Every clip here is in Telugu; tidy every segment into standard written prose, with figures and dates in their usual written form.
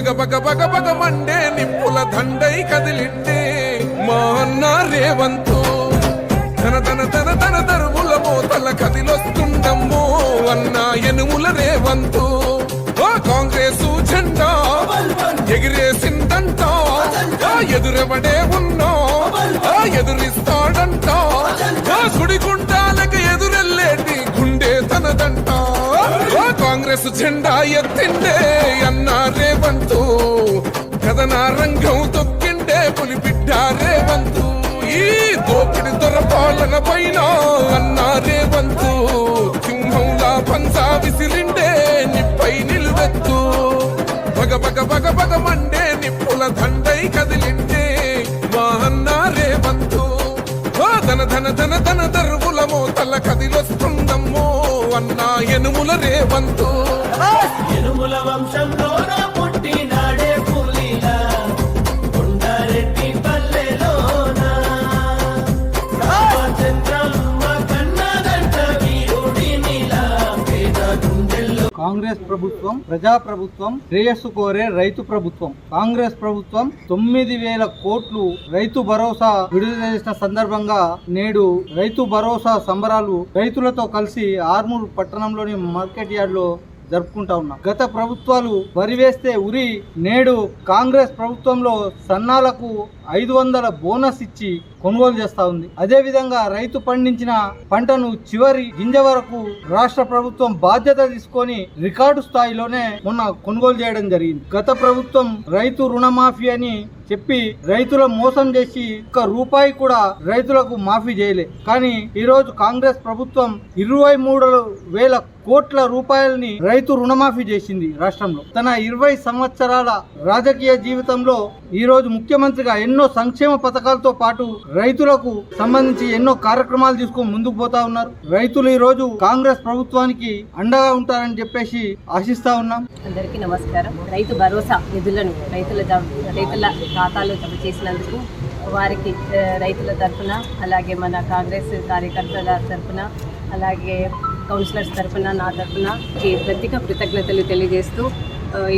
బగ బగ బగ బగ మండే నిప్పుల దండై కదిలిండే మా అన్న రేవంతు తన తన తన తన దరువుల మోతల కదిలొస్తుండమ్మో అన్న ఎనుముల రేవంతు కాంగ్రెస్ జెండా ఎగిరేసిందంట ఎదురెవడే ఉన్నా ఎదురిస్తాడంట సుడిగుండాలకు ఎదురెళ్ళేటి గుండె తనదంట కాంగ్రెస్ జెండా ఎత్తిండే అన్న రేవంతు కథన రంగం తొక్కిండే పులిబిడ్డ రేవంతు ఈ దోపిడి దొరపాలన పైన అన్న రేవంతు సింహంలా పంచా విసిరిండే నిప్పై నిలువెత్తు బగ బగ బగ బగ మండే నిప్పుల దండై కదిలిండే మా అన్న రేవంతు ధన ధన ధన ధన దరువుల మోతల కదిలొస్తుందమ్మో అన్న ఎనుముల రేవంతు ఎనుముల వంశంలో పుట్టినాడే పులిలా కొండారెడ్డి పల్లెలోన రామచంద్రమ్మ కన్నదంట వీరుడినిలా పేద గుండెల్లో. కాంగ్రెస్ ప్రభుత్వం ప్రజా ప్రభుత్వం, శ్రేయస్సు కోరే రైతు ప్రభుత్వం. కాంగ్రెస్ ప్రభుత్వం 9,000 కోట్లు రైతు భరోసా విడుదల చేసిన సందర్భంగా నేడు రైతు భరోసా సంబరాలు రైతులతో కలిసి ఆర్మూర్ పట్టణంలోని మార్కెట్ యార్డ్ లో జరుపుకుంటా ఉన్నాం. గత ప్రభుత్వాలు వరి వేస్తే ఉరి, నేడు కాంగ్రెస్ ప్రభుత్వంలో సన్నాలకు 500 బోనస్ ఇచ్చి కొనుగోలు చేస్తా ఉంది. అదే విధంగా రైతు పండించిన పంటను చివరి గింజ వరకు రాష్ట్ర ప్రభుత్వం బాధ్యత తీసుకొని రికార్డు స్థాయిలోనే మొన్న కొనుగోలు చేయడం జరిగింది. గత ప్రభుత్వం రైతు రుణమాఫీ అని చెప్పి రైతుల మోసం చేసి ఒక్క రూపాయి కూడా రైతులకు మాఫీ చేయలే. కానీ ఈ రోజు కాంగ్రెస్ ప్రభుత్వం 23,000 కోట్ల రూపాయలని రైతు రుణమాఫీ చేసింది రాష్ట్రంలో. తన 20 సంవత్సరాల రాజకీయ జీవితంలో ఈ రోజు ముఖ్యమంత్రిగా ఎన్నో సంక్షేమ పథకాలతో పాటు రైతులకు సంబంధించి ఎన్నో కార్యక్రమాలు తీసుకొని ముందుకు పోతా ఉన్నారు. రైతులు ఈ రోజు కాంగ్రెస్ ప్రభుత్వానికి అండగా ఉంటారని చెప్పేసి ఆశిస్తా ఉన్నాం. అందరికీ నమస్కారం. రైతు భరోసా నిధులను రైతుల ఖాతాలో జమ చేసినందుకు వారికి రైతుల తరఫున, అలాగే మన కాంగ్రెస్ కార్యకర్తల తరఫున, అలాగే కౌన్సిలర్స్ తరఫున, నా తరఫున ప్రత్యేక కృతజ్ఞతలు తెలియజేస్తూ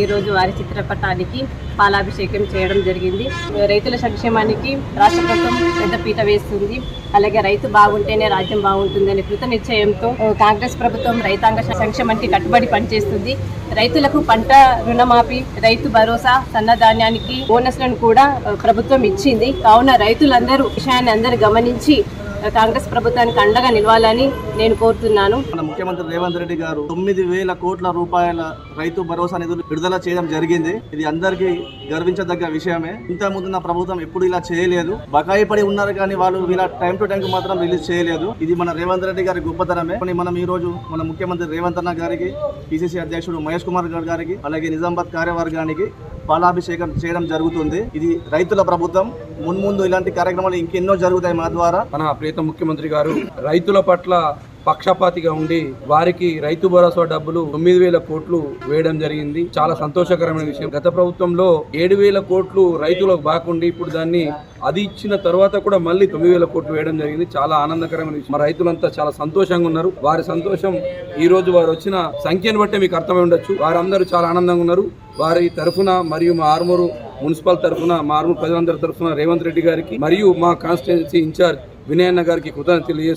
ఈరోజు వారి చిత్రపటానికి పాలాభిషేకం చేయడం జరిగింది. రైతుల సంక్షేమానికి రాష్ట్ర ప్రభుత్వం పెద్ద పీట వేస్తుంది. అలాగే రైతు బాగుంటేనే రాజ్యం బాగుంటుందనే కృత నిశ్చయంతో కాంగ్రెస్ ప్రభుత్వం రైతాంగ సంక్షేమానికి కట్టుబడి పనిచేస్తుంది. రైతులకు పంట రుణమాఫీ, రైతు భరోసా, సన్నధాన్యానికి బోనస్లను కూడా ప్రభుత్వం ఇచ్చింది. కావున రైతులందరూ విషయాన్ని అందరూ గమనించి కాంగ్రెస్ ప్రభుత్వానికి అండగా నిలవాలని నేను కోరుతున్నాను. మన ముఖ్యమంత్రి రేవంత్ రెడ్డి గారు 9,000 కోట్ల రూపాయల రైతు భరోసా నిధులు విడుదల చేయడం జరిగింది. ఇది అందరికీ గర్వించదగ్గ విషయమే. ఇంత ముందు నా ప్రభుత్వం ఎప్పుడు ఇలా చేయలేదు. బకాయి పడి ఉన్నారు కానీ వాళ్ళు ఇలా టైం టు టైం మాత్రం రిలీజ్ చేయలేదు. ఇది మన రేవంత్ రెడ్డి గారి గొప్పతనమే. మనం ఈ రోజు మన ముఖ్యమంత్రి రేవంత్ అన్న గారికి, పిసిసి అధ్యక్షుడు మహేష్ కుమార్ గారికి, అలాగే నిజామాబాద్ కార్యవర్గానికి పాలాభిషేకం చేయడం జరుగుతుంది. ఇది రైతుల ప్రభుత్వం. మున్ముందు ఇలాంటి కార్యక్రమాలు ఇంకెన్నో జరుగుతాయి మా ద్వారా. మన ప్రియతమ ముఖ్యమంత్రి గారు రైతుల పట్ల పక్షపాతిగా ఉండి వారికి రైతు భరోసా డబ్బులు 9,000 కోట్లు వేయడం జరిగింది. చాలా సంతోషకరమైన విషయం. గత ప్రభుత్వంలో 7,000 కోట్లు రైతులకు బాగుండి ఇప్పుడు దాన్ని అది ఇచ్చిన తర్వాత కూడా మళ్ళీ 9,000 కోట్లు వేయడం జరిగింది. చాలా ఆనందకరమైన విషయం. మా రైతులంతా చాలా సంతోషంగా ఉన్నారు. వారి సంతోషం ఈ రోజు వారు వచ్చిన సంఖ్యను బట్టే మీకు అర్థమై ఉండొచ్చు. వారందరూ చాలా ఆనందంగా ఉన్నారు. వారి తరఫున మరియు మా ఆర్మూరు మున్సిపల్ తరఫున, మా ఆర్మూరు ప్రజలందరి తరఫున రేవంత్ రెడ్డి గారికి మరియు మా కాన్స్టిట్యున్సీ ఇన్ఛార్జ్ వినయన్న గారికి కృతజ్ఞతలు తెలియజేస్తున్నాను.